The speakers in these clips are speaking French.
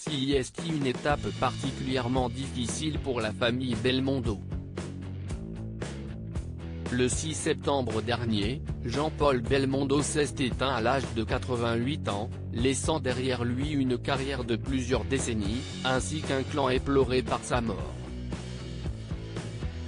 C'est une étape particulièrement difficile pour la famille Belmondo. Le 6 septembre dernier, Jean-Paul Belmondo s'est éteint à l'âge de 88 ans, laissant derrière lui une carrière de plusieurs décennies, ainsi qu'un clan éploré par sa mort.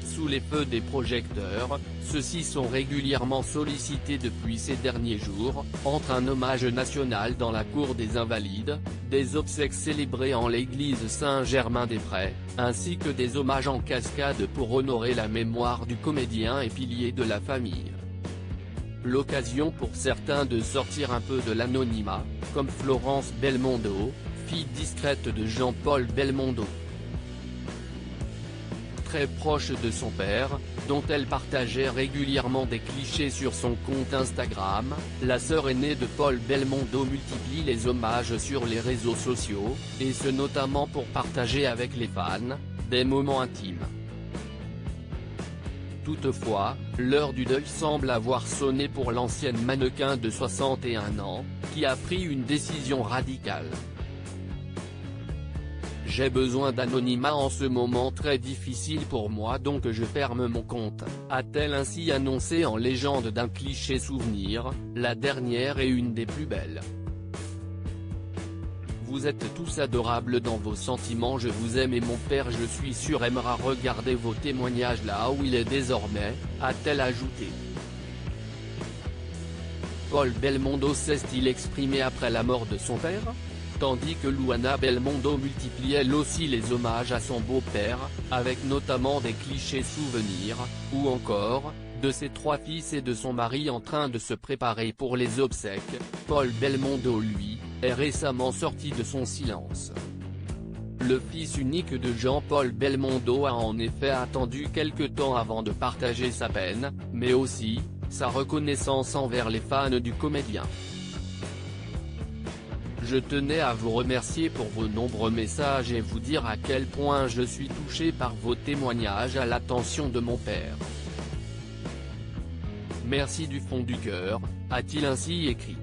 Sous les feux des projecteurs, ceux-ci sont régulièrement sollicités depuis ces derniers jours, entre un hommage national dans la cour des Invalides, des obsèques célébrées en l'église Saint-Germain-des-Prés, ainsi que des hommages en cascade pour honorer la mémoire du comédien et pilier de la famille. L'occasion pour certains de sortir un peu de l'anonymat, comme Florence Belmondo, fille discrète de Jean-Paul Belmondo. Très proche de son père, dont elle partageait régulièrement des clichés sur son compte Instagram, la sœur aînée de Paul Belmondo multiplie les hommages sur les réseaux sociaux, et ce notamment pour partager avec les fans, des moments intimes. Toutefois, l'heure du deuil semble avoir sonné pour l'ancienne mannequin de 61 ans, qui a pris une décision radicale. J'ai besoin d'anonymat en ce moment très difficile pour moi, donc je ferme mon compte, a-t-elle ainsi annoncé en légende d'un cliché souvenir, la dernière et une des plus belles. Vous êtes tous adorables dans vos sentiments, je vous aime et mon père je suis sûr aimera regarder vos témoignages là où il est désormais, a-t-elle ajouté. Paul Belmondo s'est-il exprimé après la mort de son père ? Tandis que Luana Belmondo multiplie elle aussi les hommages à son beau-père, avec notamment des clichés souvenirs, ou encore, de ses 3 fils et de son mari en train de se préparer pour les obsèques, Paul Belmondo lui, est récemment sorti de son silence. Le fils unique de Jean-Paul Belmondo a en effet attendu quelque temps avant de partager sa peine, mais aussi, sa reconnaissance envers les fans du comédien. Je tenais à vous remercier pour vos nombreux messages et vous dire à quel point je suis touché par vos témoignages à l'attention de mon père. Merci du fond du cœur, a-t-il ainsi écrit.